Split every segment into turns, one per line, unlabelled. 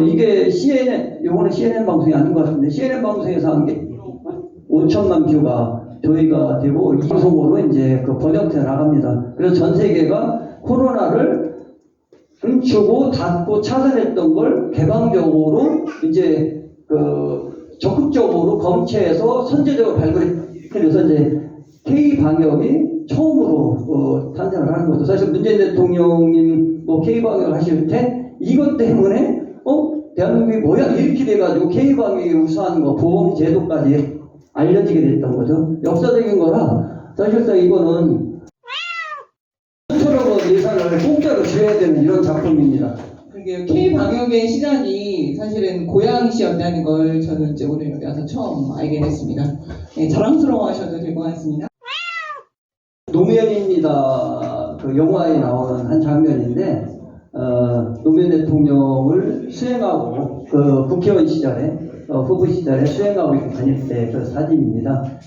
이게 CNN, 요거는 CNN 방송이 아닌 것 같은데, CNN 방송에서 한 게 5천만 뷰가 조회가 되고, 이 방송으로 이제 그 번역돼 나갑니다. 그래서 전 세계가 코로나를 훔치고 닫고 차단했던 걸 개방적으로 이제 적극적으로 검체해서 선제적으로 발굴해. 그래서 이제 K 방역이 처음으로 탄생을 하는 거죠. 사실 문재인 대통령님 뭐 K 방역을 하실 때 이것 때문에 대한민국이 뭐야 이렇게 돼가지고 K 방역이 우수한 거 보험 제도까지 알려지게 됐던 거죠. 역사적인 거라 사실상 이거는 1,000억 원 예산을 공짜로 줘야 되는 이런 작품입니다.
그게 K 방역의 시작이 사실은 고양시였다는 걸 저는 이제 오늘 여기 와서 처음 알게 됐습니다. 네, 자랑스러워하셔도 될 것 같습니다.
노무현입니다. 그 영화에 나오는 한 장면인데 노무현 대통령을 수행하고 그 국회의원 시절에 후보 시절에 수행하고 이렇게 다닐 때 그 사진입니다.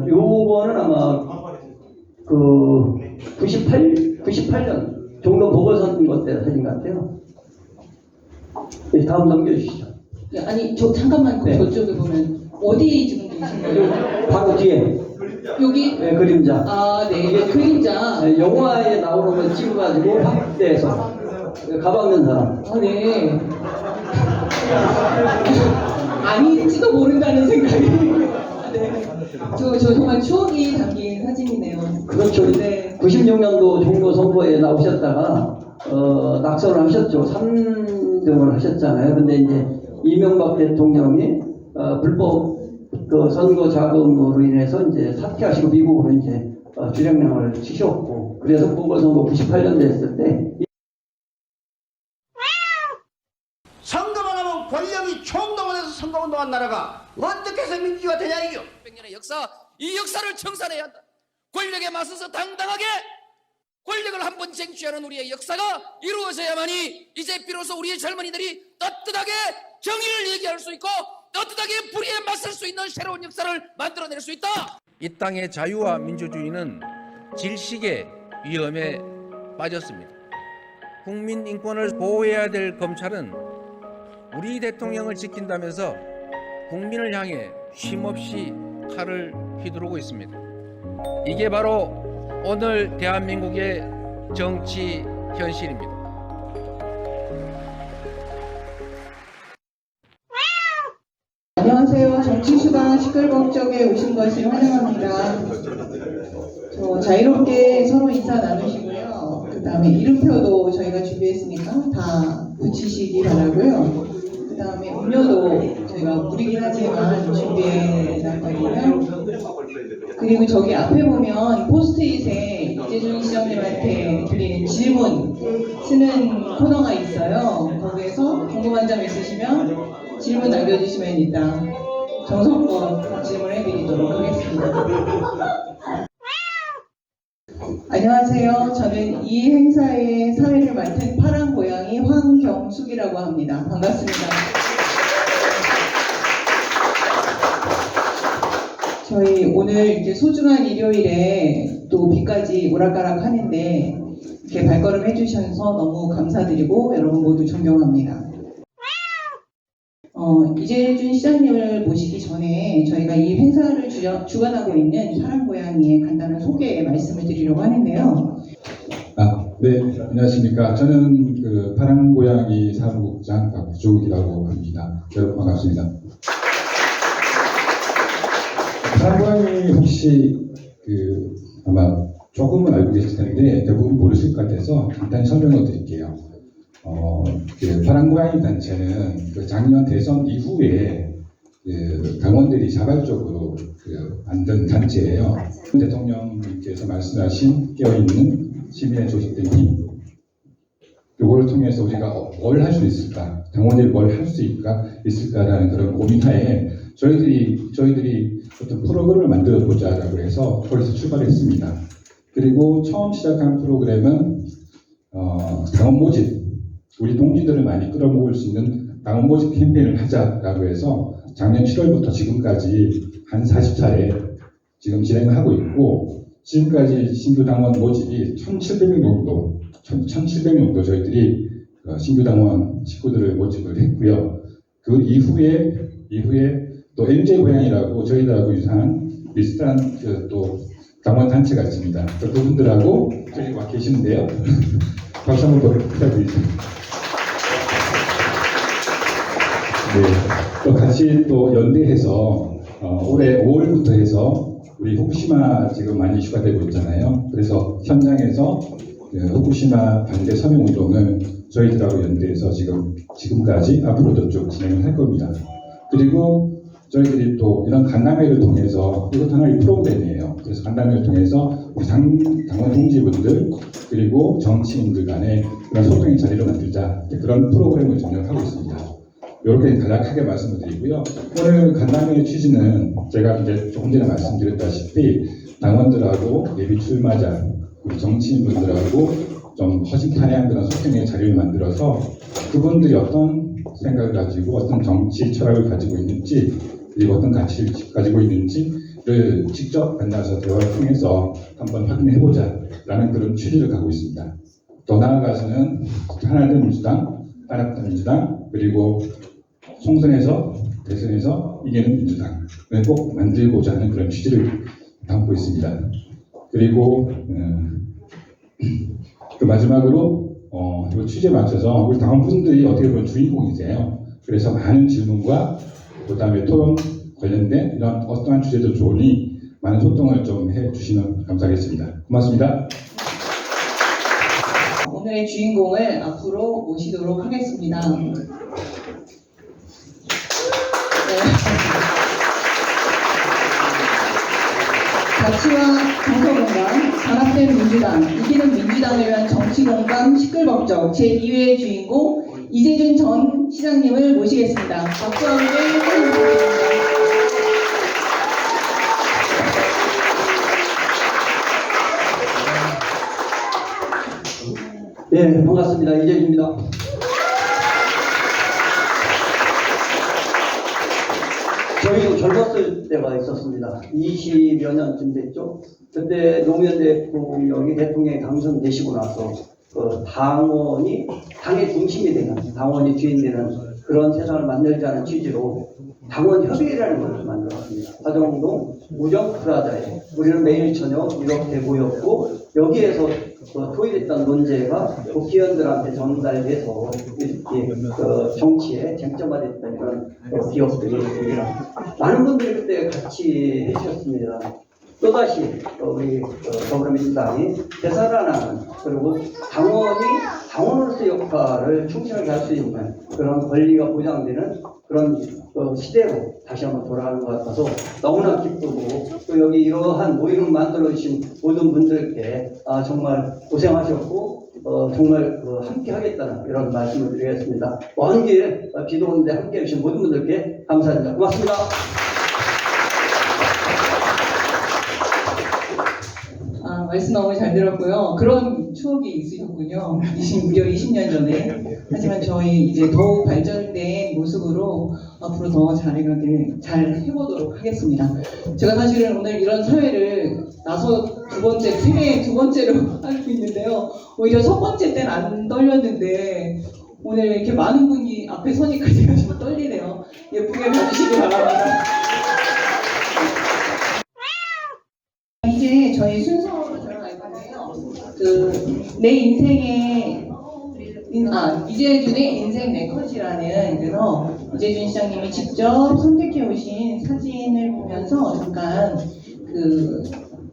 요거는 아마 그 98년 종로 보궐선거 때 사진 같아요. 네, 다음 넘겨주시죠.
네, 아니 저 잠깐만
네.
저쪽에 보면 어디 지금 계신 거예요?
바로 뒤에
여기?
네, 그림자.
아, 네, 그림자.
네, 영화에 나오는 걸 찍어가지고 확대해서 가방 넣은 사람.
아, 네. 아닐지도 모른다는 생각이. 네. 저 정말 추억이 담긴 사진이네요.
그렇죠.
네.
96년도 종로 선거에 나오셨다가 낙선을 하셨죠. 3등을 하셨잖아요. 근데 이제 이명박 대통령이 불법 그 선거 자금으로 인해서 이제 사퇴하시고 미국으로 이제 주력량을 치셨고, 그래서 보궐선거 98년 됐을 때
선거만 하면 권력이 총동원해서 선거운동한 나라가 어떻게 해서 민주주의가 되냐 이겨.
100년의 역사, 이 역사를 청산해야 한다. 권력에 맞서서 당당하게 권력을 한번 쟁취하는 우리의 역사가 이루어져야만이 이제 비로소 우리의 젊은이들이 떳떳하게 정의를 얘기할 수 있고 떳떳하게 불의에 맞설 수 있는 새로운 역사를 만들어낼 수 있다.
이 땅의 자유와 민주주의는 질식의 위험에 빠졌습니다. 국민 인권을 보호해야 될 검찰은 우리 대통령을 지킨다면서 국민을 향해 쉼없이 칼을 휘두르고 있습니다. 이게 바로 오늘 대한민국의 정치 현실입니다.
안녕하세요. 정치수다 시끌벅적에 오신 것을 환영합니다. 자유롭게 서로 인사 나누시고요. 그 다음에 이름표도 저희가 준비했으니까 다 붙이시기 바라고요. 그 다음에 음료도 저희가 무리긴 하지만 준비해 놨거든요. 그리고 저기 앞에 보면 포스트잇에 이재준 시장님한테 드리는 질문 쓰는 코너가 있어요. 거기에서 궁금한 점 있으시면 질문 남겨주시면 이따 정성껏 질문해 드리도록 하겠습니다. 안녕하세요. 저는 이 행사의 사회를 맡은 파란 고양이 황경숙이라고 합니다. 반갑습니다. 저희 오늘 이제 소중한 일요일에 또 비까지 오락가락 하는데 이렇게 발걸음 해주셔서 너무 감사드리고 여러분 모두 존경합니다. 이재준 시장님을 모시기 전에 저희가 이 행사를 주관하고 있는 파란 고양이의 간단한 소개 말씀을 드리려고 하는데요.
네, 안녕하십니까. 저는 그 파란 고양이 사무국장 박주욱이라고 합니다. 여러분 반갑습니다. 파란 고양이 혹시 아마 조금은 알고 계실 텐데 대부분 모르실 것 같아서 간단히 설명을 드릴게요. 파란 고양이 단체는 작년 대선 이후에 당원들이 자발적으로 만든 단체예요. 대통령님께서 말씀하신 깨어있는 시민의 조직된 힘, 이걸 통해서 우리가 뭘 할 수 있을까, 당원들이 뭘 할 수 있을까라는 그런 고민하에 저희들이 어떤 프로그램을 만들어 보자라고 해서 거기서 출발했습니다. 그리고 처음 시작한 프로그램은 당원 모집, 우리 동지들을 많이 끌어모을 수 있는 당원 모집 캠페인을 하자라고 해서 작년 7월부터 지금까지 한 40차례 지금 진행을 하고 있고, 지금까지 신규 당원 모집이 1,700명 정도 저희들이 신규 당원 식구들을 모집을 했고요. 그 이후에 또 MJ 고향이라고 저희들하고 유사한 비슷한 또 당원 단체가 있습니다. 그분들하고 저기 와 계시는데요. 박수 한번 부탁드리겠습니다. 네, 또 같이 또 연대해서 올해 5월부터 해서 우리 후쿠시마 지금 많이 이슈가 되고 있잖아요. 그래서 현장에서 후쿠시마 반대 서명 운동을 저희들하고 연대해서 지금까지 앞으로도 쭉 진행을 할 겁니다. 그리고 저희들이 또 이런 간담회를 통해서 이것도 하나의 프로그램이에요. 그래서 간담회를 통해서 우리 당원 동지분들 그리고 정치인들 간의 그런 소통의 자리를 만들자 그런 프로그램을 진행하고 있습니다. 이렇게 간략하게 말씀을 드리고요. 오늘 간담회의 취지는 제가 이제 조금 전에 말씀드렸다시피 당원들하고 예비 출마자, 우리 정치인분들하고 좀 허심탄회한 그런 소통의 자리를 만들어서 그분들이 어떤 생각을 가지고 어떤 정치 철학을 가지고 있는지 그리고 어떤 가치를 가지고 있는지를 직접 만나서 대화를 통해서 한번 확인해보자 라는 그런 취지를 갖고 있습니다. 더 나아가서는 하나된 민주당, 한국민주당 그리고 총선에서 대선에서 이기는 민주당을 꼭 만들고자 하는 그런 취지를 담고 있습니다. 그리고 그 마지막으로 이 취지에 맞춰서 우리 당원분들이 어떻게 보면 주인공이세요. 그래서 많은 질문과 그 다음에 토론 관련된 이런 어떠한 주제도 좋으니 많은 소통을 좀 해주시면 감사하겠습니다. 고맙습니다.
오늘의 주인공을 앞으로 모시도록 하겠습니다. 가치와 정서공감, 단합된 민주당, 이기는 민주당을 위한 정치공감 시끌벅적 제2회 주인공 이재준 전 시장님을 모시겠습니다. 박수와 함께 환영드립니다.
네, 반갑습니다. 이재준입니다. 저희도 젊었을 때가 있었습니다. 20여 년쯤 됐죠. 그때 노무현 대통령이 대통령에 당선되시고 나서 그 당원이 당의 중심이 되는, 당원이 주인되는 그런 세상을 만들자는 취지로 당원 협의회라는 것을 만들었습니다. 화정동 우정 프라자에 우리는 매일 저녁 이렇게 모였고 여기에서 토의됐던 논제가 국회의원들한테 전달돼서 이렇게 정치에 쟁점화됐던 그런 기업들이 있습니다. 많은 분들이 그때 같이 해주셨습니다. 또다시 우리 더불어민주당이 되살아나는 그리고 당원으로서의 역할을 충실하게 할 수 있는 그런 권리가 보장되는 그런 시대로 다시 한번 돌아가는 것 같아서 너무나 기쁘고 또 여기 이러한 모임을 만들어주신 모든 분들께 정말 고생하셨고 정말 함께 하겠다는 이런 말씀을 드리겠습니다. 먼 길 비도 오는데 함께 해주신 모든 분들께 감사합니다. 고맙습니다.
말씀 너무 잘 들었고요. 그런 추억이 있으셨군요. 무려 20년 전에. 하지만 저희 이제 더욱 발전된 모습으로 앞으로 더 잘 해보도록 하겠습니다. 제가 사실은 오늘 이런 사회를 생애 두 번째로 하고 있는데요. 오히려 첫 번째 때는 안 떨렸는데 오늘 이렇게 많은 분이 앞에 서니까 제가 좀 떨리네요. 예쁘게 봐주시기 바랍니다. 이제 저희 순서로 들어갈 건데요. 내 인생의 이재준의 인생 네컷이라는 그래서 이재준 시장님이 직접 선택해 오신 사진을 보면서 잠깐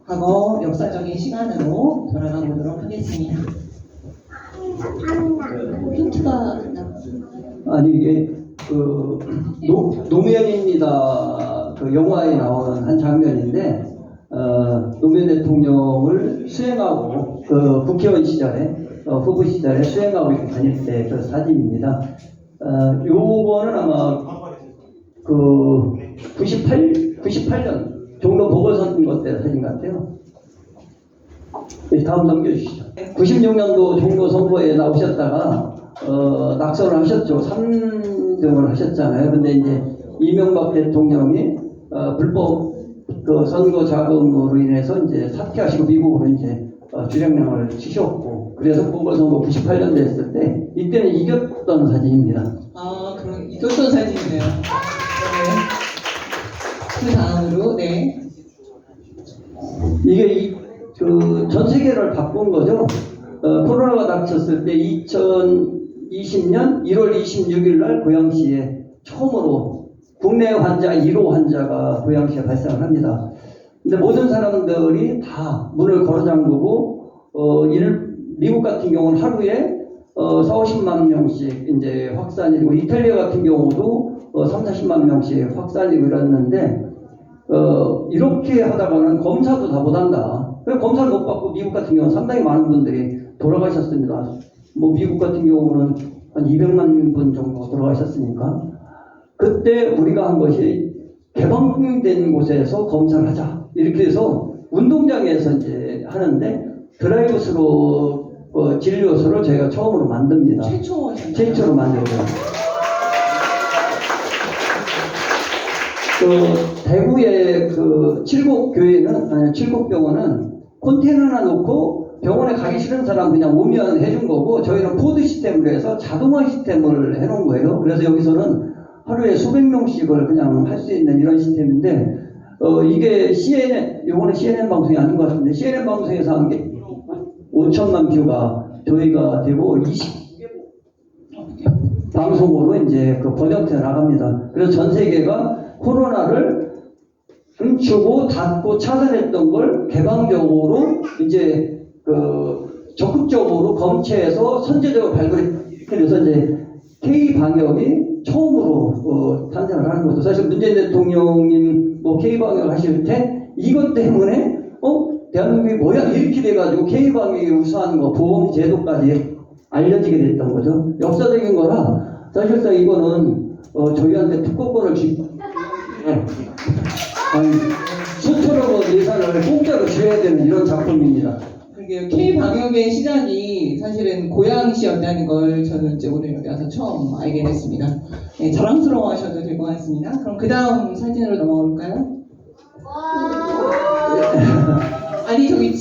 과거 역사적인 시간으로 돌아가 보도록 하겠습니다. 힌트가
아니 이게 노무현입니다. 영화에 나오는 한 장면인데 노무현 대통령을 수행하고 국회의원 시절에 후보 시절에 수행하고 이렇게 다닐 때 그 사진입니다. 요거는 아마 98년 종로 보궐선거 때 사진 같아요. 다음 넘겨주시죠. 96년도 종로 선거에 나오셨다가 낙선을 하셨죠. 3등을 하셨잖아요. 근데 이제 이명박 대통령이 불법 선거 자금으로 인해서 이제 사퇴하시고 미국으로 이제 주력량을 치셨고, 그래서 보궐선거 98년도 했을 때 이때는 이겼던 사진입니다.
아, 그럼 이것도 사진이네요. 네. 그 다음으로, 네.
이게 전 세계를 바꾼 거죠. 코로나가 닥쳤을 때 2020년 1월 26일 날 고양시에 처음으로 국내 환자 1호 환자가 고양시에 발생을 합니다. 근데 모든 사람들이 다 문을 걸어 잠그고 미국 같은 경우는 하루에 40~50만 명씩 이제 확산이고, 이탈리아 같은 경우도 30~40만 명씩 확산이고 이랬는데, 이렇게 하다가는 검사도 다 못한다. 그래서 검사를 못 받고 미국 같은 경우는 상당히 많은 분들이 돌아가셨습니다. 뭐 미국 같은 경우는 한 200만 분 정도 돌아가셨으니까, 그때 우리가 한 것이 개방된 곳에서 검사를 하자. 이렇게 해서 운동장에서 이제 하는데, 드라이브스루 진료소를 저희가 처음으로 만듭니다. 최초로 만들고요. 대구의 칠곡병원은 컨테이너 하나 놓고 병원에 가기 싫은 사람 그냥 오면 해준 거고, 저희는 포드 시스템으로 해서 자동화 시스템을 해놓은 거예요. 그래서 여기서는 하루에 수백 명씩을 그냥 할 수 있는 이런 시스템인데, 이게 요거는 CNN 방송이 아닌 것 같은데, CNN 방송에서 한 게 5천만 뷰가 저희가 되고 20개 방송으로 이제 번역돼 나갑니다. 그래서 전 세계가 코로나를 훔치고 닫고 차단했던 걸 개방적으로 이제 적극적으로 검체해서 선제적으로 발굴했다. 그래서 이제 K 방역이 처음으로 탄생을 하는 거죠. 사실 문재인 대통령님 K 방역을 하실 때 이것 때문에 대한민국이 뭐야 이렇게 돼가지고 K 방역이 우수한 거 보험 제도까지 알려지게 됐던 거죠. 역사적인 거라 사실상 이거는 저희한테 특허권을 수천억 예산을 공짜로 줘야 되는 이런 작품입니다.
그러게요. K 방역의 시작이 사실은 고양시였다는 걸 저는 이제 오늘 여기 와서 처음 알게 됐습니다. 네, 자랑스러워하셔도 될 것 같습니다. 그럼 그 다음 사진으로 넘어올까요? 아니 저기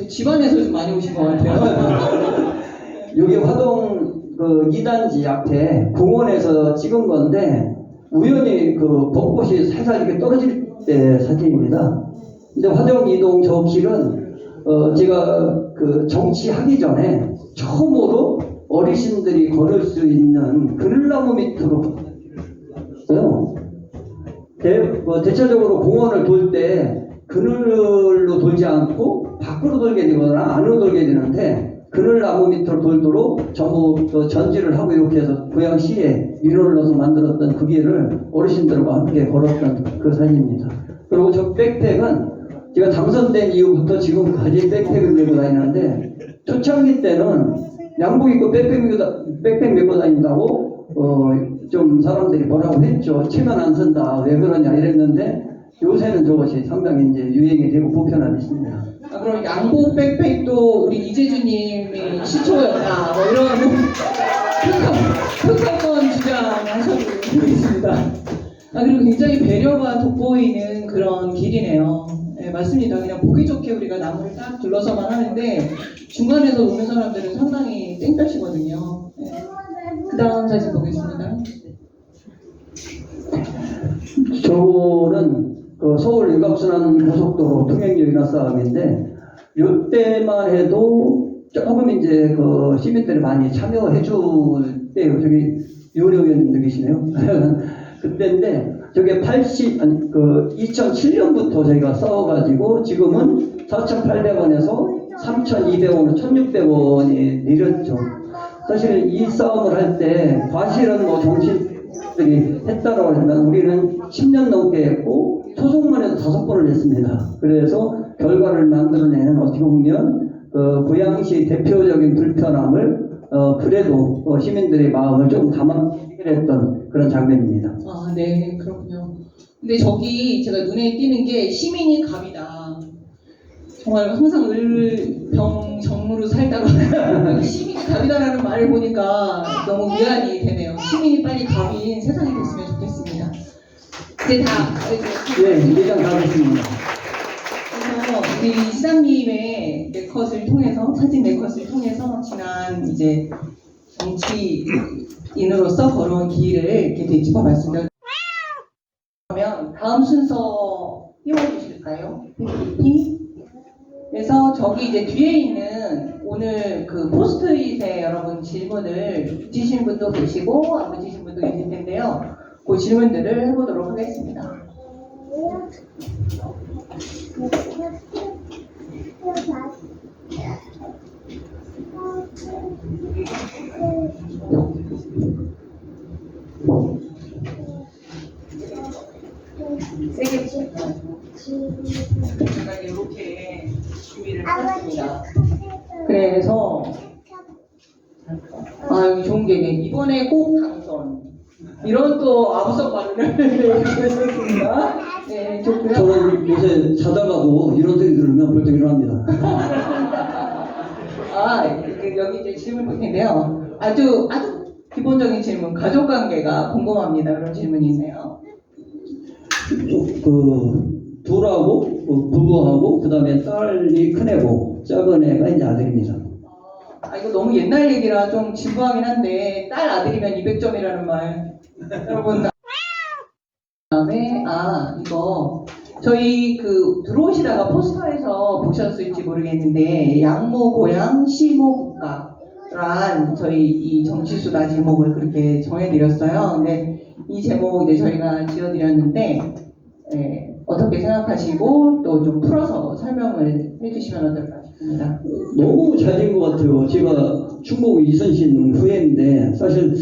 집안에서 좀 많이 오신 것 같아요.
여기 화동 2단지 앞에 공원에서 찍은 건데, 우연히 벚꽃이 살살 이렇게 떨어질 때 사진입니다. 근데 화동 이동 저 길은 제가 정치하기 전에 처음으로 어르신들이 걸을 수 있는 그늘나무 밑으로 걷었어요. 대체적으로 공원을 돌 때 그늘로 돌지 않고 밖으로 돌게 되거나 안으로 돌게 되는데, 그늘나무 밑으로 돌도록 전부 전지를 하고 이렇게 해서 고양시에 민원을 넣어서 만들었던 그 길을 어르신들과 함께 걸었던 그 사진입니다. 그리고 저 백팩은 제가 당선된 이후부터 지금까지 백팩을 메고 다니는데, 초창기 때는 양복 입고 백팩 메고 다닌다고 좀 사람들이 뭐라고 했죠. 체면 안 쓴다, 왜 그러냐 이랬는데, 요새는 저것이 상당히 이제 유행이 되고 보편화됐습니다.
그럼 양복 백팩도 우리 이재주님이 시초였다 뭐 이런 평가권 주장하셔도 되겠습니다. 그리고 굉장히 배려가 돋보이는 그런 길이네요. 네, 맞습니다. 그냥 보기 좋게 우리가 나무를 딱 둘러서만 하는데 중간에서 오는 사람들은 상당히 땡볕이거든요. 네. 그 다음 사진 보겠습니다.
저는 서울 일각순환 고속도로 통행료인화 싸움인데, 이때만 해도 조금 이제 시민들이 많이 참여해 줄 때요. 저기 유은혜 의원님도 계시네요. 그때인데 저게 2007년부터 저희가 싸워가지고 지금은 4,800원에서 3,200원으로 1,600원이 내렸죠. 사실 이 싸움을 할 때 과실은 정치인들이 했다고 하면 우리는 10년 넘게 했고 소송만 해도 5번을 냈습니다. 그래서 결과를 만들어내는, 어떻게 보면 고양시 대표적인 불편함을 그래도 시민들의 마음을 좀 담아 해결했던 그런 장면입니다.
아, 네, 그렇군요. 근데 저기 제가 눈에 띄는 게 시민이 갑이다. 정말 항상 을병정무로 살다가 시민이 갑이다라는 말을 보니까 너무 위안이 되네요. 시민이 빨리 갑인 세상이 됐으면 좋겠습니다. 이제 다
네, 이장 다 됐습니다.
그래서 우리 시장님의 네컷을 통해서 사진 네컷을 통해서 지난 이제 정치인으로서 걸어온 길을 이렇게 되짚어 봤습니다. 그러면 다음 순서 띄워주실까요? PPT. 그래서 저기 이제 뒤에 있는 오늘 그 포스트잇에 여러분 질문을 붙이신 분도 계시고 안 붙이신 분도 계실 텐데요. 그 질문들을 해보도록 하겠습니다. 세게 붙일까요? 제가 이렇게 준비를 했습니다. 그래서 여기 좋은 게 이번에 꼭 당선 이런 또 아부성 발언을 드렸습니다. 네, 좋고요.
저는 요새 자다가도 이런 소리 들으면 벌떡 일어납니다.
여기 이제 질문 볼 텐데요. 아주 기본적인 질문, 가족 관계가 궁금합니다. 그런 질문이 있네요.
둘하고 부부하고 그다음에 딸이 큰애고 작은 애가 이제 아들입니다.
이거 너무 옛날 얘기라 좀 진부하긴 한데 딸 아들이면 200점이라는 말 여러분. 그다음에 이거 저희 들어오시다가 포스터에서 보셨을지 모르겠는데 양모 고향 시모 국가란 저희 이 정치수다 제목을 그렇게 정해드렸어요. 근데 이 제목 이제 저희가 지어드렸는데 어떻게 생각하시고 또 좀 풀어서 설명을 해주시면 어떨까 싶습니다.
너무 잘 된 것 같아요. 제가 충북 이순신 후예인데 사실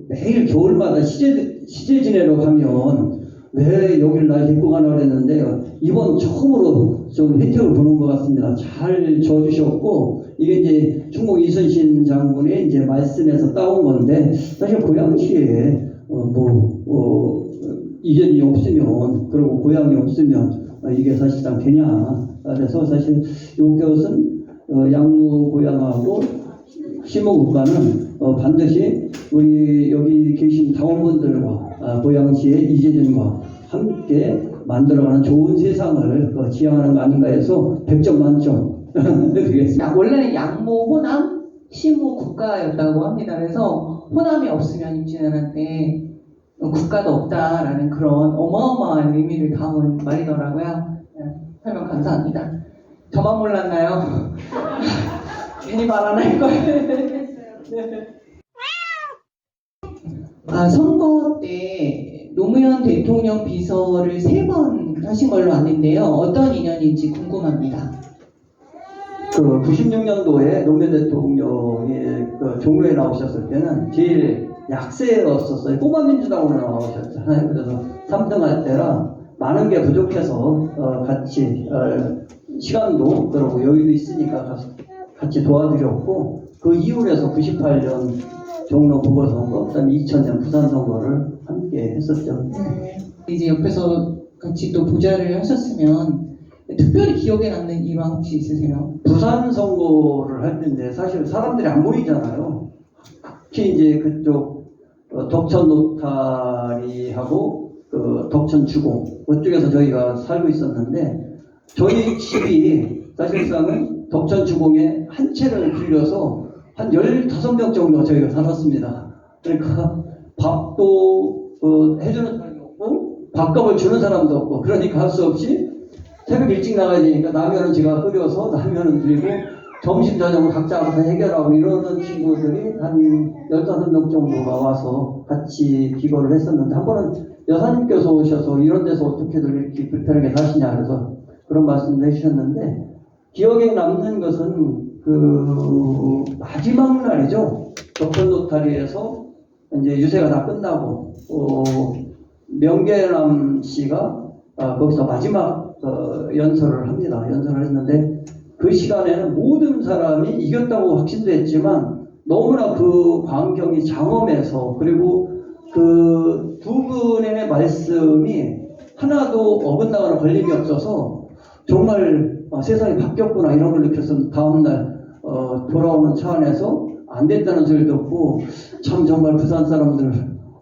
매일 겨울마다 시제 지내러 가면 왜 여기를 날 데리고 가나 그랬는데 이번 처음으로 좀 혜택을 보는 것 같습니다. 잘 줘주셨고 이게 이제 충북 이순신 장군의 이제 말씀에서 따온 건데 사실 고양시에 이전이 없으면 그리고 고향이 없으면 이게 사실상 되냐. 그래서 사실 이것은 양무 고향하고 시모 국가는 반드시 우리 여기 계신 당원분들과 고양시의 이재준과 함께 만들어가는 좋은 세상을 지향하는 거 아닌가 해서 100점 만점 드리겠습니다.
원래는 양모 호남 시모 국가였다고 합니다. 그래서 호남이 없으면 임진왜란때 국가도 없다라는 그런 어마어마한 의미를 담은 말이더라고요. 설명 감사합니다. 저만 몰랐나요? 괜히 말 안 할 걸. 선거 때 노무현 대통령 비서를 3번 하신 걸로 아는데요. 어떤 인연인지 궁금합니다.
96년도에 노무현 대통령이 종로에 나오셨을 때는 제일 약세였었어요. 꼬마민주당으로 나오셨잖아요. 그래서 3등할 때라 많은 게 부족해서 같이 시간도 그러고 여유도 있으니까 같이 도와드렸고 그 이후로 해서 98년 종로 보궐선거, 그다음에 2000년 부산선거를 함께 했었죠.
이제 옆에서 같이 또 보좌를 하셨으면 특별히 기억에 남는 일화 혹시 있으세요?
부산 선거를 할 텐데 사실 사람들이 안 모이잖아요. 특히 이제 그쪽 덕천 노타리하고 덕천 주공 그쪽에서 저희가 살고 있었는데 저희 집이 사실상은 덕천 주공에 한 채를 빌려서 한 15명 정도 저희가 살았습니다. 그러니까 밥도 해주는 사람이 없고 밥값을 주는 사람도 없고 그러니까 할 수 없이 새벽 일찍 나가야 되니까 라면은 제가 끓여서 라면은 드리고 점심 저녁을 각자 알아서 해결하고 이러는 친구들이 한 15명 정도가 와서 같이 기거를 했었는데 한 번은 여사님께서 오셔서 이런 데서 어떻게들 이렇게 불편하게 사시냐 그래서 그런 말씀도 해주셨는데 기억에 남는 것은 마지막 날이죠. 덕천 노타리에서 이제 유세가 다 끝나고 명계남 씨가 거기서 마지막 연설을 합니다. 연설을 했는데 그 시간에는 모든 사람이 이겼다고 확신도 했지만 너무나 그 광경이 장엄해서 그리고 그 두 분의 말씀이 하나도 어긋나거나 걸림이 없어서 정말 세상이 바뀌었구나 이런 걸 느꼈었는데 다음날 돌아오는 차 안에서 안 됐다는 소리 듣고 참 정말 부산 사람들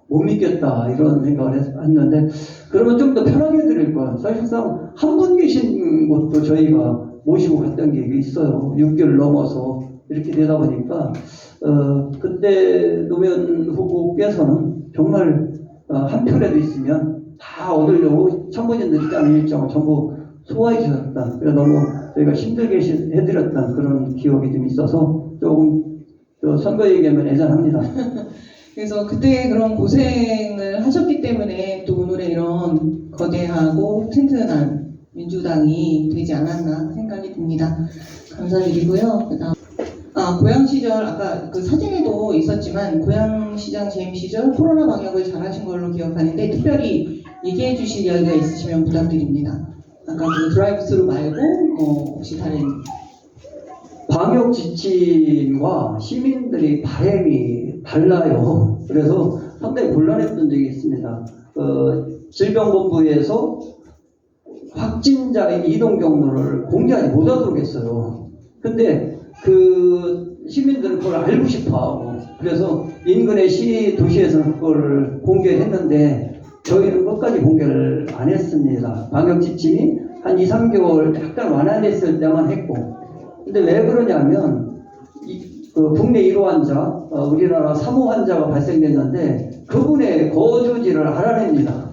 못 믿겠다 이런 생각을 했는데 그러면 좀 더 편하게 드릴 거야. 사실상 한 분 계신 곳도 저희가 모시고 갔던 게 있어요. 6개월 넘어서 이렇게 되다 보니까 그때 노무현 후보께서는 정말 한 표라도 있으면 다 얻으려고 참모진들이 짜는 일정을 전부 소화해 주셨다. 그래서 너무 저희가 힘들게 해드렸던 그런 기억이 좀 있어서 조금 선거 얘기하면 애잔합니다.
그래서 그때 그런 고생을 하셨기 때문에 또 오늘의 이런 거대하고 튼튼한 민주당이 되지 않았나 생각이 듭니다. 감사드리고요. 그다음 고향 시절 아까 그 사진에도 있었지만 고향시장 재임 시절 코로나 방역을 잘하신 걸로 기억하는데 특별히 얘기해 주실 이야기가 있으시면 부탁드립니다. 아까 그 드라이브스루 말고 혹시 다른
방역 지침과 시민들이 바람이 달라요. 그래서 상당히 곤란했던 적이 있습니다. 질병본부에서 확진자의 이동 경로를 공개하지 못하도록 했어요. 근데 그 시민들은 그걸 알고 싶어 하고, 그래서 인근의 도시에서는 그걸 공개했는데 저희는 끝까지 공개를 안 했습니다. 방역 지침이 한 2, 3개월 약간 완화됐을 때만 했고. 근데 왜 그러냐면 국내 1호 환자, 우리나라 3호 환자가 발생됐는데 그분의 거주지를 알아냅니다.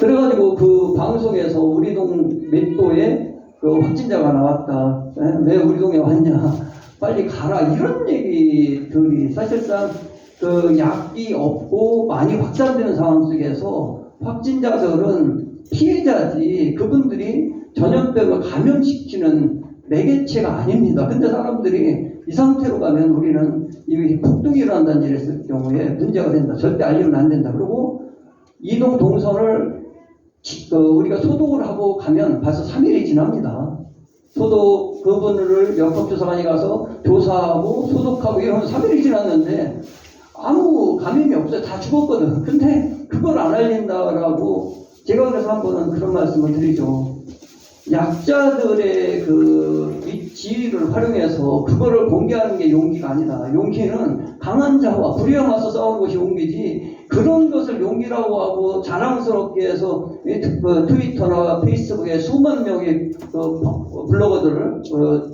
그래가지고 그 방송에서 우리 동 몇 도에 그 확진자가 나왔다. 왜 우리 동에 왔냐? 빨리 가라. 이런 얘기들이 사실상 그 약이 없고 많이 확산되는 상황 속에서 확진자들은 피해자지 그분들이 전염병을 감염시키는 매개체가 아닙니다. 근데 사람들이 이 상태로 가면 우리는 이게 폭동이 일어난다는 일을 했을 경우에 문제가 된다. 절대 알리면 안 된다. 그리고 이동 동선을 우리가 소독을 하고 가면 벌써 3일이 지납니다. 소독 그분을 역학조사관에 가서 조사하고 소독하고 이러면 3일이 지났는데 아무 감염이 없어요. 다 죽었거든. 근데 그걸 안 알린다라고 제가 그래서 한 번은 그런 말씀을 드리죠. 약자들의 그 지위를 활용해서 그거를 공개하는 게 용기가 아니다. 용기는 강한 자와 불의에 맞서 싸우는 것이 용기지, 그런 것을 용기라고 하고 자랑스럽게 해서 트위터나 페이스북에 수만 명의 블로거들을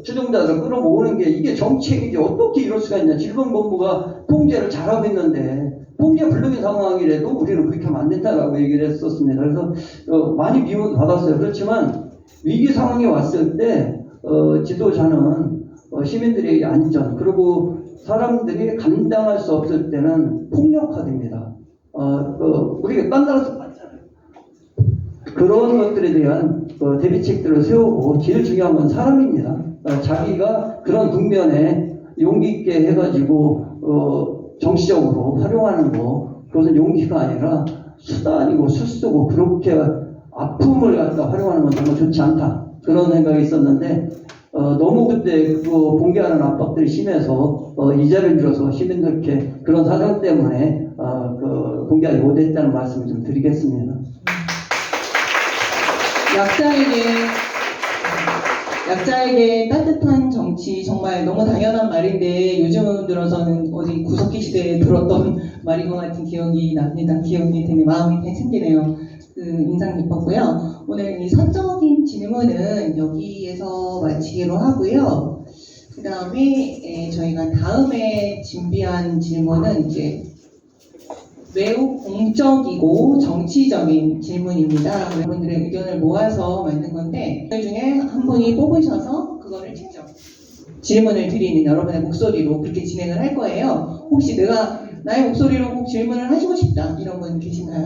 추종자들을 끌어모으는 게 이게 정책이지 어떻게 이럴 수가 있냐. 질병본부가 통제를 잘하고 있는데 통제 불능의 상황이라도 우리는 그렇게 하면 안 된다라고 얘기를 했었습니다. 그래서 많이 미움을 받았어요. 그렇지만 위기 상황이 왔을 때 지도자는 시민들의 안전 그리고 사람들이 감당할 수 없을 때는 폭력화됩니다. 우리가 딴 나라에서 봤잖아요. 그런 것들에 대한 대비책들을 세우고 제일 중요한 건 사람입니다. 자기가 그런 국면에 용기 있게 해가지고 정치적으로 활용하는 거, 그것은 용기가 아니라 수단이고 수쓰고 그렇게 아픔을 갖다 활용하는 건 정말 좋지 않다. 그런 생각이 있었는데 너무 그때 그거 공개하는 압박들이 심해서 이 자리를 빌어서 시민들께 그런 사정 때문에 공개하지 못했다는 말씀을 좀 드리겠습니다.
약자에게 따뜻한 정치, 정말 너무 당연한 말인데 요즘 들어서는 어디 구석기 시대에 들었던 말인 것 같은 기억이 납니다. 기억이 되게 마음이 생기네요. 인상 깊었고요. 오늘 이 사적인 질문은 여기에서 마치기로 하고요. 그 다음에 저희가 다음에 준비한 질문은 이제 매우 공적이고 정치적인 질문입니다. 여러분들의 의견을 모아서 만든 건데 그 중에 한 분이 뽑으셔서 그거를 직접 질문을 드리는 여러분의 목소리로 그렇게 진행을 할 거예요. 혹시 나의 목소리로 꼭 질문을 하시고 싶다 이런 분 계신가요?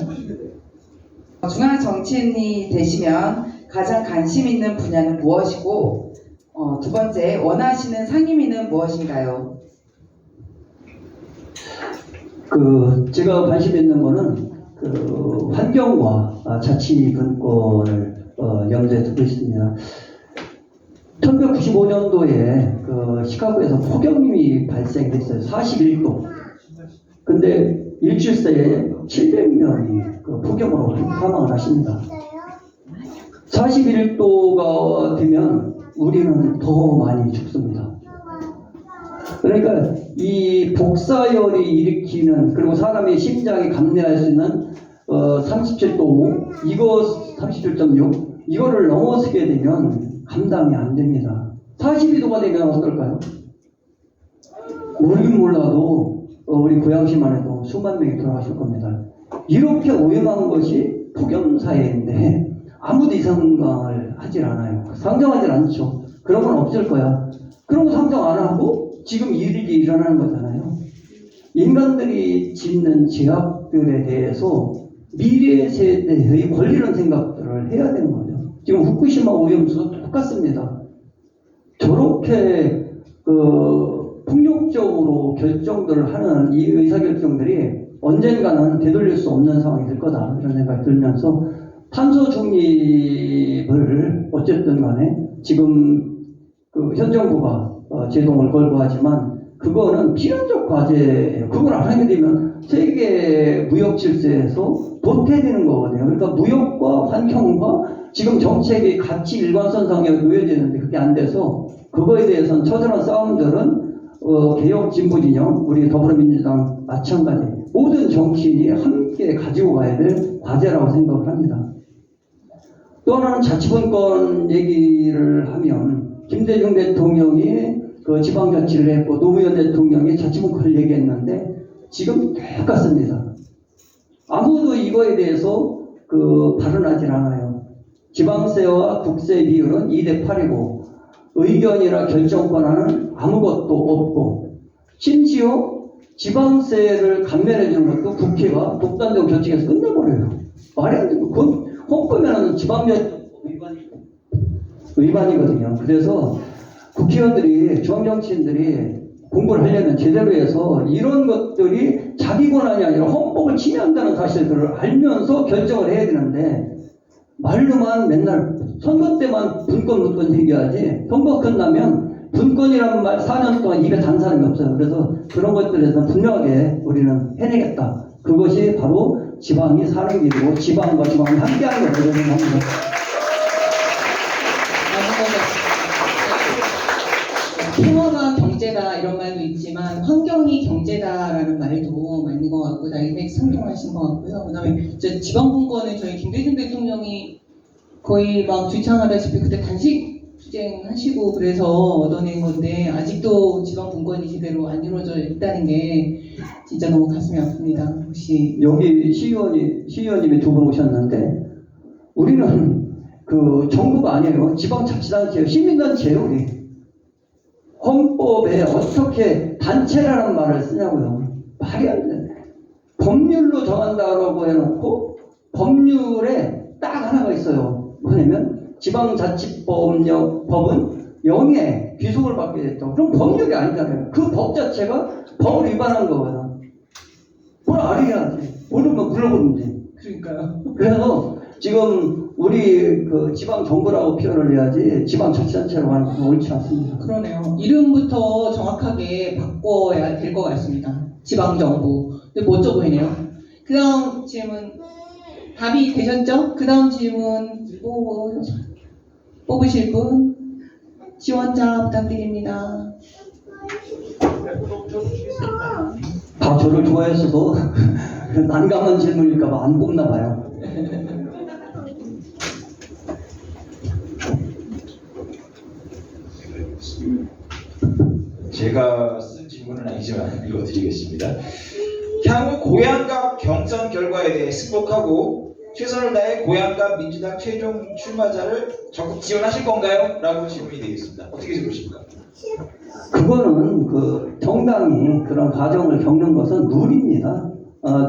중앙 정치인이 되시면 가장 관심 있는 분야는 무엇이고 두 번째 원하시는 상임위는 무엇인가요?
제가 관심 있는 거는 환경과 자치분권을 염두에 두고 있습니다. 1995년도에 시카고에서 폭염이 발생했어요. 41도. 근데 일주일 사이에 700명이 폭염으로 사망을 하십니다. 41도가 되면 우리는 더 많이 죽습니다. 그러니까 이 복사열이 일으키는, 그리고 사람의 심장이 감내할 수 있는 37도 5, 이거 37.6 이거를 넘어서게 되면 감당이 안 됩니다. 42도가 되면 어떨까요? 모르긴 몰라도 우리 고양시만 해도 수만 명이 돌아가실 겁니다. 이렇게 오염한 것이 폭염사회인데 아무도 이 생각을 하질 않아요. 상정하질 않죠. 그런 건 없을 거야. 그런 거 상정 안 하고 지금 일이 일어나는 거잖아요. 인간들이 짓는 죄악들에 대해서 미래 세대의 권리라는 생각들을 해야 되는 거죠. 지금 후쿠시마 오염수도 똑같습니다. 저렇게 폭력적으로 결정들을 하는 이 의사결정들이 언젠가는 되돌릴 수 없는 상황이 될 거다 이런 생각이 들면서 탄소 중립을 어쨌든 간에 지금 현 정부가 제동을 걸고 하지만 그거는 필연적 과제예요. 그걸 안 하게 되면 세계 무역 질서에서 도태되는 거거든요. 그러니까 무역과 환경과 지금 정책이 같이 일관선상에 놓여지는데 그게 안 돼서 그거에 대해서는 처절한 싸움들은 개혁 진보 진영 우리 더불어민주당 마찬가지 모든 정치인이 함께 가지고 가야 될 과제라고 생각을 합니다. 또 하나는 자치분권 얘기를 하면 김대중 대통령이 지방자치를 했고 노무현 대통령이 자치분권을 얘기했는데 지금 똑같습니다. 아무도 이거에 대해서 발언하지 않아요. 지방세와 국세 비율은 2대 8이고 의견이나 결정 권한은 아무것도 없고 심지어 지방세를 감면해 주는 것도 국회가 독단적으로 결정해서 끝내버려요. 말이 안 되고 그건 헌법에는 지방자 위반이거든요. 그래서 국회의원들이 중앙정치인들이 공부를 하려면 제대로 해서 이런 것들이 자기 권한이 아니라 헌법을 침해한다는 사실들을 알면서 결정을 해야 되는데 말로만 맨날 선거 때만 분권 얘기하지 선거 끝나면 분권이라는 말 4년 동안 입에 단 사람이 없어요. 그래서 그런 것들에서 분명하게 우리는 해내겠다. 그것이 바로 지방이 사는 길이고 지방과 지방이 함께하는 것으로 생각합니다.
평화가 경제다 이런 말도 있지만 환경이 경제다라는 말도 맞는 것 같고 나이맥 상통하신 것 같고요. 그다음에 지방분권은 저희 김대중 대통령이 거의 막 주창하다시피 그때 단식 투쟁하시고 그래서 얻어낸 건데 아직도 지방분권이 제대로 안 이루어져 있다는 게 진짜 너무 가슴이 아픕니다. 혹시
여기 시의원님이 두 분 오셨는데 우리는 정부가 아니에요. 지방자치단체예요. 시민단체예요. 우리. 헌법에 어떻게 단체라는 말을 쓰냐고요. 말이 안 돼. 법률로 정한다라고 해놓고 법률에 딱 하나가 있어요. 뭐냐면 지방자치법은 영예 귀속을 받게 됐죠. 그럼 법률이 아니잖아요. 그 법 자체가 법을 위반한 거거든. 뭘 알아야지. 모르면 물어보든지.
그러니까요.
그래서 지금 우리 지방 정부라고 표현을 해야지 지방자치단체라고 하는 건 옳지 않습니다.
그러네요. 이름부터 정확하게 바꿔야 될 것 같습니다. 지방정부. 근데 멋져 보이네요. 그 다음 질문 답이 되셨죠? 그 다음 질문 뽑으실 분 지원자 부탁드립니다.
다 저를 좋아했어도 난감한 질문일까봐 안 뽑나 봐요.
제가 쓴 질문은 아니지만 읽어드리겠습니다. 향후 고양갑 경선 결과에 대해 승복하고 최선을 다해 고양갑 민주당 최종 출마자를 적극 지원하실 건가요? 라고 질문이 되겠습니다. 어떻게 생각하십니까?
그거는 정당이 그런 과정을 겪는 것은 룰입니다.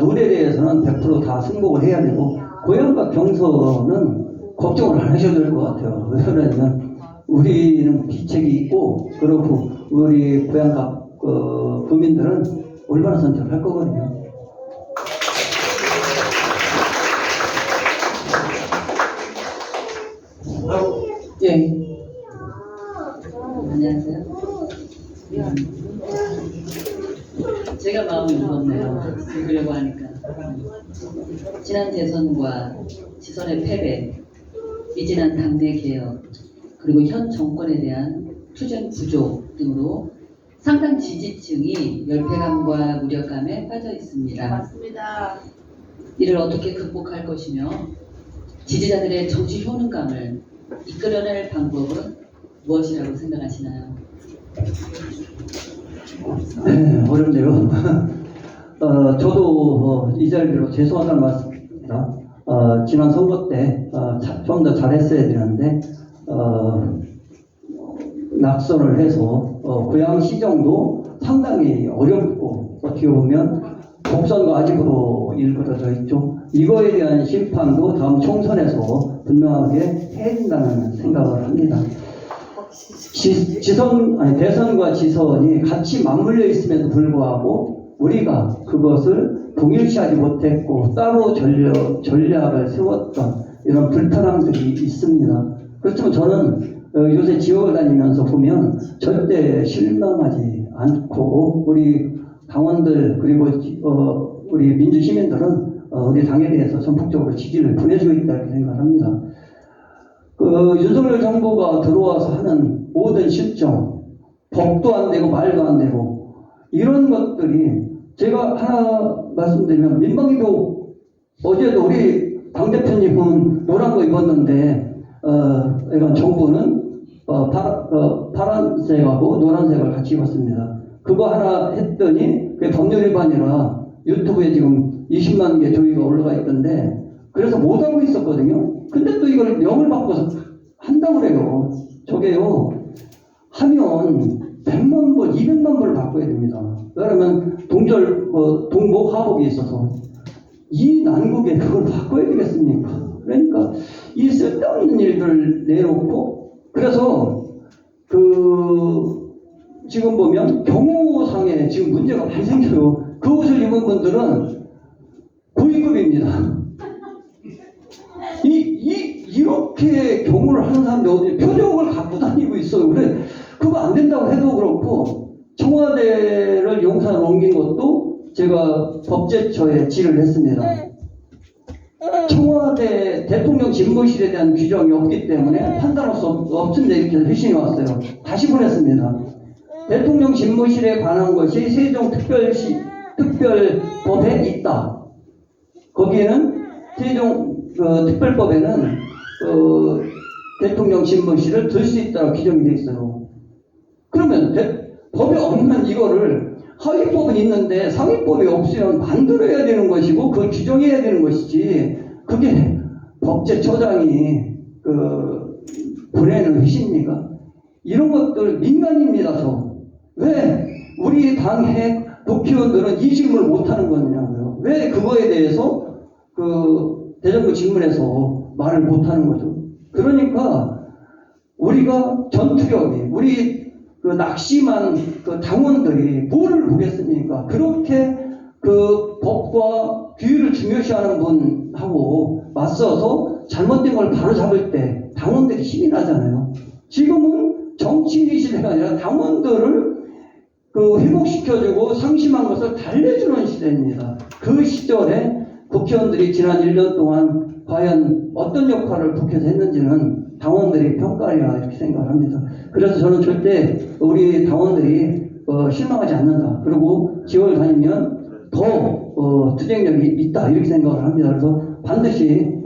룰에 대해서는 100% 다 승복을 해야 되고 고양갑 경선은 걱정을 안 하셔도 될 것 같아요. 왜 그러냐면 우리는 비책이 있고 그렇고 우리 고양갑 국민들은 올바른 선택을 할 거거든요.
예.
안녕하세요. 제가 마음이 무겁네요. 읽으려고 하니까. 지난 대선과 지선의 패배, 미진한 당내 개혁, 그리고 현 정권에 대한 투쟁 부족 등으로 상당 지지층이 열패감과 무력감에 빠져 있습니다.
맞습니다.
이를 어떻게 극복할 것이며 지지자들의 정치 효능감을 이끌어낼 방법은 무엇이라고 생각하시나요?
네, 어렵네요. 저도 이 자리로 죄송하다는 말씀입니다. 지난 선거 때 좀 더 잘했어야 되는데 낙선을 해서 고양시정도 상당히 어렵고 어떻게 보면 복선과 아직으로 일그러져 있죠. 이거에 대한 심판도 다음 총선에서 분명하게 해야 된다는 생각을 합니다. 대선과 지선이 같이 맞물려 있음에도 불구하고 우리가 그것을 동일시하지 못했고 따로 전략을 세웠던 이런 불편함들이 있습니다. 그렇지만 저는 요새 지역을 다니면서 보면 절대 실망하지 않고 우리 당원들 그리고 우리 민주시민들은 우리 당에 대해서 전폭적으로 지지를 보내주고 있다 이렇게 생각합니다. 윤석열 정부가 들어와서 하는 모든 실정, 법도 안 되고 말도 안 되고 이런 것들이 제가 하나 말씀드리면 민방위도 어제도 우리 당대표님은 노란 거 입었는데 이건 정부는 파란색하고 노란색을 같이 입었습니다. 그거 하나 했더니 그게 법률 위반이라 유튜브에 지금 20만 개 조회가 올라가 있던데 그래서 못하고 있었거든요. 근데 또 이걸 명을 바꿔서 한다고 그래요. 저게요 하면 100만 불, 200만 불을 바꿔야 됩니다. 그러면 동목 하복이 있어서 이 난국에 그걸 바꿔야 되겠습니까? 그러니까 이 쓸데없는 일들 내놓고 그래서 지금 보면 경호상에 지금 문제가 발생해요. 그 옷을 입은 분들은 고위급입니다. 이렇게 경호를 하는 사람들 어디 표적을 갖고 다니고 있어요. 그래 그거 안 된다고 해도 그렇고 청와대를 용산으로 옮긴 것도 제가 법제처에 질의를 했습니다. 청와대 대통령 집무실에 대한 규정이 없기 때문에 판단할 수 없습니다. 이렇게 회신이 왔어요. 다시 보냈습니다. 대통령 집무실에 관한 것이 세종특별법에 있다. 거기에는 특별법에는 대통령 집무실을 들 수 있다고 규정이 되어 있어요. 그러면 법에 없는 이거를 하위법은 있는데 상위법이 없으면 만들어야 되는 것이고 그걸 규정해야 되는 것이지 그게 법제처장이 보내는 회신입니까? 이런 것들 민간입니다. 왜 우리 당의 국회의원들은 이 질문을 못하는 거냐고요. 왜 그거에 대해서 대정부 질문에서 말을 못하는 거죠. 그러니까 우리가 전투력이 우리 낙심한 당원들이 뭐를 보겠습니까? 그렇게 법과 규율을 중요시하는 분하고 맞서서 잘못된 걸 바로잡을 때 당원들이 힘이 나잖아요. 지금은 정치인의 시대가 아니라 당원들을 회복시켜주고 상심한 것을 달래주는 시대입니다. 그 시절에 국회의원들이 지난 1년 동안 과연 어떤 역할을 국회에서 했는지는 당원들이 평가해야 이렇게 생각을 합니다. 그래서 저는 절대 우리 당원들이 실망하지 않는다. 그리고 지역을 다니면 더 투쟁력이 있다 이렇게 생각을 합니다. 그래서 반드시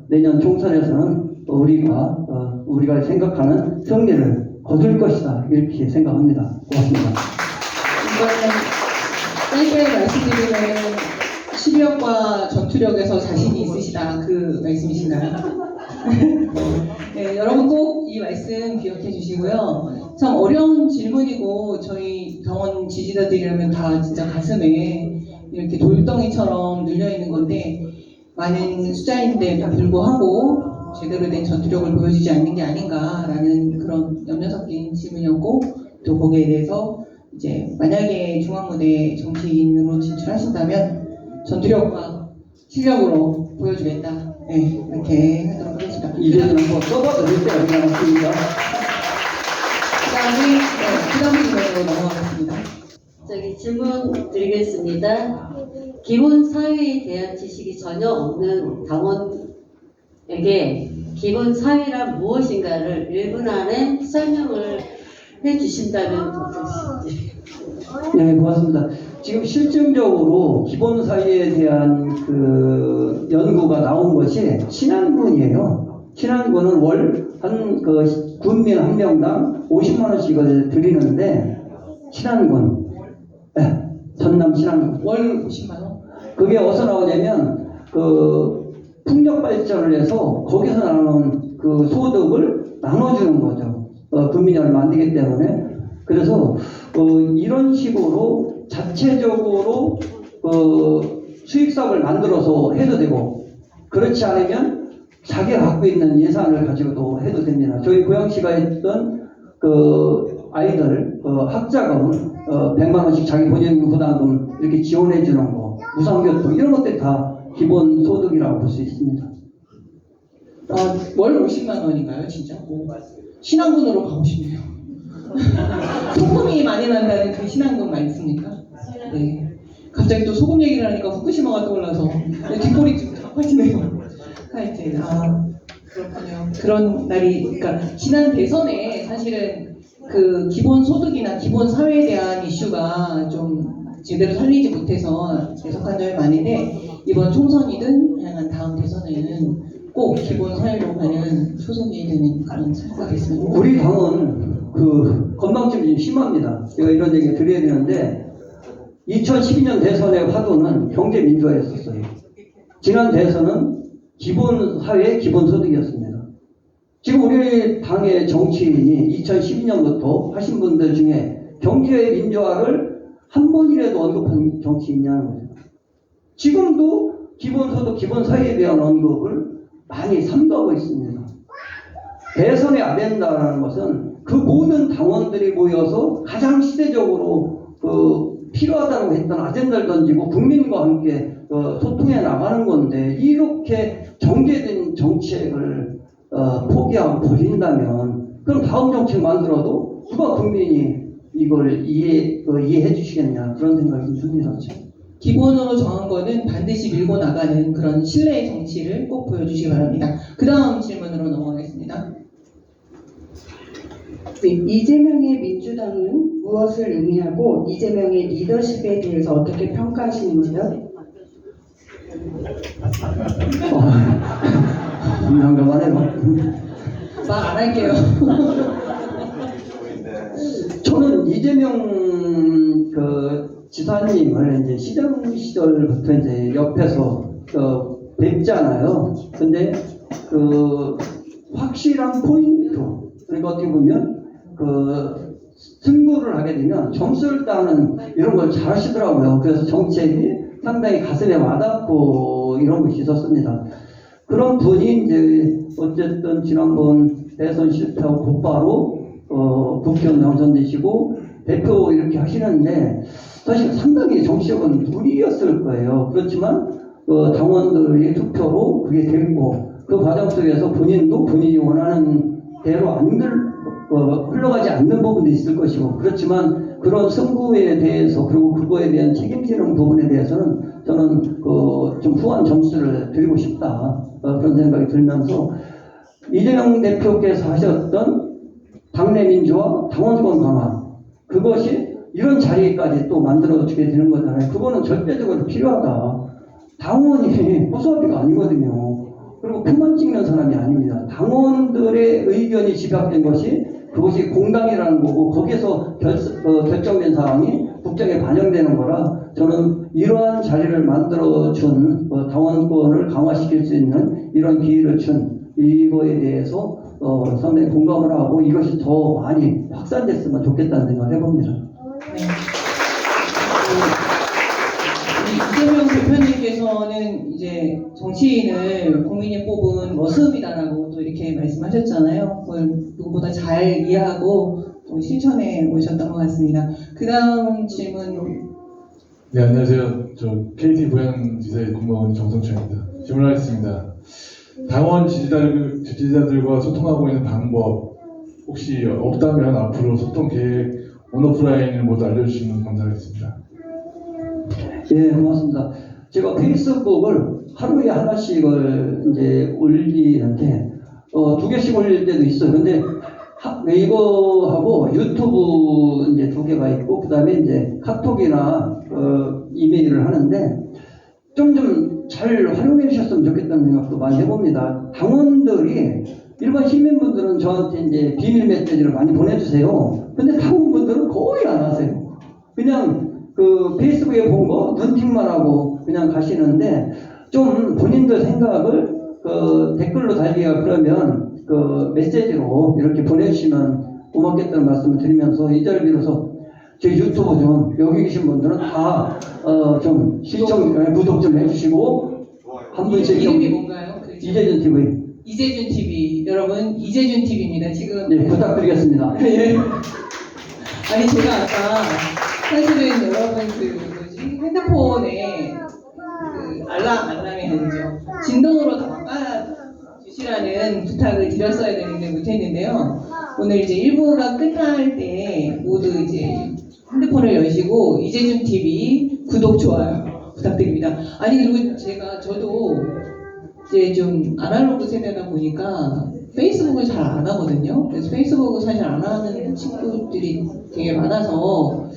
내년 총선에서는 우리가 생각하는 승리를 거둘 것이다 이렇게 생각합니다. 고맙습니다.
이거는 짧게 말씀드리면 12억과 전투력에서 자신이 있으시다 그 말씀이신가요? 네, 여러분 꼭 이 말씀 기억해 주시고요. 참 어려운 질문이고 저희 당원 지지자들이라면 다 진짜 가슴에 이렇게 돌덩이처럼 눌려 있는 건데 많은 숫자인데 불구하고 제대로 된 전투력을 보여주지 않는 게 아닌가라는 그런 염려 섞인 질문이었고 또 거기에 대해서 이제 만약에 중앙무대 정치인으로 진출하신다면 전투력과 실력으로 보여주겠다. 네, 이렇게 하도록 하겠습니다.
이제는 한번 써봐도 될 때가 되지 않았습니까?
그 다음 질문으로 넘어가겠습니다.
질문 드리겠습니다. 기본 사회에 대한 지식이 전혀 없는 당원에게 기본 사회란 무엇인가를 1분 안에 설명을 해주신다면 어떠실지.
네, 고맙습니다. 지금 실증적으로 기본 사회에 대한 연구가 나온 것이 신안군이에요. 신안군은 월 한 그 군민 한 명당 50만 원씩을 드리는데 신안군, 네, 전남 신안군.
월 50만 원?
그게 어디서 나오냐면 그 풍력 발전을 해서 거기서 나오는 그 소득을 나눠주는 거죠. 군민이 얼마 안 되기 때문에. 그래서 이런 식으로 자체적으로 수익 사업을 만들어서 해도 되고, 그렇지 않으면 자기가 갖고 있는 예산을 가지고도 해도 됩니다. 저희 고양시가 했던 그 아이들 학자금 100만 원씩 자기 본인 부담금 이렇게 지원해 주는 거, 무상교통 이런 것들이 다 기본 소득이라고 볼 수 있습니다.
월 50만 원인가요, 진짜? 신안군으로 가고 싶네요. 소금이 많이 난다는 그 신안군 맞습니까? 네. 갑자기 또 소금 얘기를 하니까 후쿠시마가 떠올라서 뒷골이 좀 아파지네요. 하여튼 그렇군요. 그런 날이, 그러니까 지난 대선에 사실은 그 기본 소득이나 기본 사회에 대한 이슈가 좀 제대로 살리지 못해서 애석한 점이 많은데, 이번 총선이든 그냥 다음 대선에는 꼭 기본 사회로 가는 초선이 되는 그런 사회가 됐습니다.
우리 당은 그 건방짐이 좀 심합니다. 제가 이런 얘기 드려야 되는데 2012년 대선의 화두는 경제 민주화였었어요. 지난 대선은 기본 사회, 기본 소득이었습니다. 지금 우리 당의 정치인이 2012년부터 하신 분들 중에 경제 민주화를 한 번이라도 언급한 정치인이냐는 거죠. 지금도 기본 소득, 기본 사회에 대한 언급을 많이 삼가고 있습니다. 대선에 안 된다는 것은 그 모든 당원들이 모여서 가장 시대적으로 필요하다고 했던 아젠다를 던지고 국민과 함께 소통해 나가는 건데, 이렇게 정제된 정책을 포기하고 버린다면 그럼 다음 정책 만들어도 누가 국민이 이걸 이해해 주시겠냐, 그런 생각이 좀 듭니다.
기본으로 정한 거는 반드시 밀고 나가는 그런 신뢰의 정치를 꼭 보여주시기 바랍니다. 그 다음 질문으로 넘어가겠습니다.
네, 이재명의 민주당은 무엇을 의미하고 이재명의 리더십에 대해서 어떻게 평가하시는지요?
난감하네요.
말 안 할게요.
저는 이재명 그 지사님을 이제 시장 시절부터 이제 옆에서 뵙잖아요. 근데 그 확실한 포인트, 그러니까 어떻게 보면 그 승부를 하게 되면 점수를 따는 이런 걸 잘 하시더라고요. 그래서 정책이 상당히 가슴에 와닿고 이런 것이 있었습니다. 그런 분이 이제 어쨌든 지난번 대선 실패하고 곧바로 국회의원 당선되시고 대표 이렇게 하시는데, 사실 상당히 정치적인 무리였을 거예요. 그렇지만 당원들의 투표로 그게 됐고, 그 과정 속에서 본인도 본인이 원하는 대로 흘러가지 않는 부분도 있을 것이고, 그렇지만 그런 승부에 대해서, 그리고 그거에 대한 책임지는 부분에 대해서는 저는 좀 후한 점수를 드리고 싶다, 그런 생각이 들면서, 이재명 대표께서 하셨던 당내 민주화, 당원권 강화, 그것이 이런 자리까지 또 만들어주게 되는 거잖아요. 그거는 절대적으로 필요하다. 당원이 허수아비가 아니거든요. 그리고 표만 찍는 사람이 아닙니다. 당원들의 의견이 집약된 것이, 그것이 공당이라는 거고, 거기에서 결정된 사항이 국정에 반영되는 거라, 저는 이러한 자리를 만들어준 당원권을 강화시킬 수 있는 이런 기회를 준 이거에 대해서 상당히 공감을 하고, 이것이 더 많이 확산됐으면 좋겠다는 생각을 해봅니다.
네. 이재명 대표님께서는 이제 정치인을 국민이 뽑은 머슴이다라고 또 이렇게 말씀하셨잖아요. 그걸 누구보다 잘 이해하고 또 실천해 오셨던 것 같습니다. 그 다음 질문.
네, 안녕하세요. 저 KT 고양지사에 근무하는 정성철입니다. 질문하겠습니다. 당원 지지자들과 소통하고 있는 방법 혹시 없다면 앞으로 소통 계획 온오프라인을 모두 알려주시면 감사하겠습니다.
예, 고맙습니다. 제가 페이스북을 하루에 하나씩을 이제 올리는데, 2개씩 올릴 때도 있어요. 근데 이거하고 유튜브 이제 2개가 있고, 그 다음에 이제 카톡이나 이메일을 하는데, 좀 잘 활용해 주셨으면 좋겠다는 생각도 많이 해봅니다. 당원들이 일반 시민분들은 저한테 이제 비밀 메시지를 많이 보내주세요. 근데 타국분들은 거의 안 하세요. 그냥 그 페이스북에 본 거 눈팅만 하고 그냥 가시는데 좀 본인들 생각을 그 댓글로 달기가 그러면 그 메시지로 이렇게 보내주시면 고맙겠다는 말씀을 드리면서 이 자리를 빌어서 제 유튜브 좀 여기 계신 분들은 다 좀 시청 구독 좀 해주시고 한 분씩
이름이 뭔가요?
이재준 TV
이재준 TV 여러분 이재준 TV입니다. 지금
네 부탁드리겠습니다.
예. 아니 제가 아까 사실은 여러분 그 뭐지 핸드폰에 그 알람이 아니죠 진동으로 다 바꿔주시라는 부탁을 드렸어야 되는데 못했는데요. 오늘 이제 1부가 끝날 때 모두 이제 핸드폰을 여시고 이재준 TV 구독 좋아요 부탁드립니다. 아니 그리고 저도 이제 좀 아날로그 세대다 보니까 페이스북을 잘 안 하거든요. 그래서 페이스북을 사실 안 하는 친구들이 되게 많아서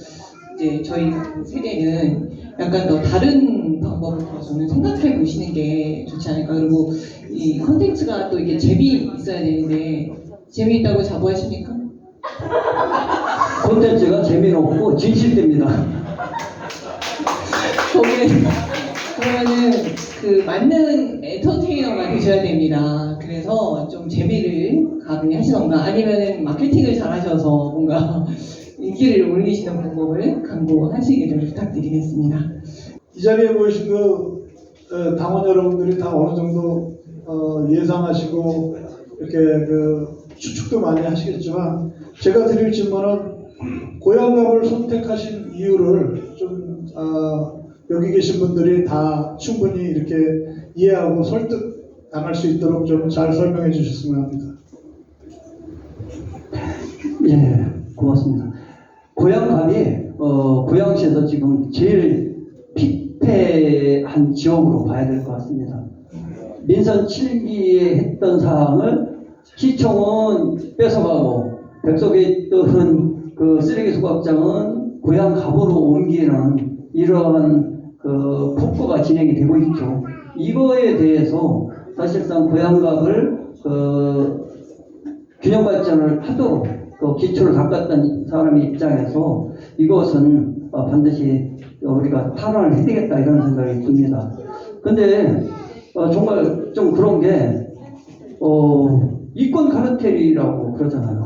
이제 저희 세대는 약간 더 다른 방법으로 저는 생각해 보시는 게 좋지 않을까. 그리고 이 컨텐츠가 또 이게 재미 있어야 되는데 재미있다고 자부하십니까?
콘텐츠가 재미없고 진실됩니다.
그러면은 그 맞는 엔터테이너가 되셔야 됩니다. 그래서 좀 재미를 가능하시던가 아니면은 마케팅을 잘하셔서 뭔가 인기를 올리시는 방법을 강구하시기를 부탁드리겠습니다.
이 자리에 모이신 그 당원 여러분들이 다 어느 정도 예상하시고 이렇게 그 추측도 많이 하시겠지만 제가 드릴 질문은 고향갑을 선택하신 이유를 좀 여기 계신 분들이 다 충분히 이렇게 이해하고 설득 당할 수 있도록 좀 잘 설명해 주셨으면 합니다.
예, 고맙습니다. 고향갑이 고양시에서 지금 제일 픽폐한 지역으로 봐야 될 것 같습니다. 민선 7기에 했던 사항을 시청은 뺏어가고 뱃속에 있던 그 쓰레기 소각장은 고향갑으로 옮기는 이러한 그 폭거가 진행이 되고 있죠. 이거에 대해서 사실상 고향갑을 균형 발전을 하도록 그 기초를 닦았던 사람의 입장에서 이것은 반드시 우리가 탈환을 해야 되겠다 이런 생각이 듭니다. 근데 정말 좀 그런 게 이권 카르텔이라고 그러잖아요.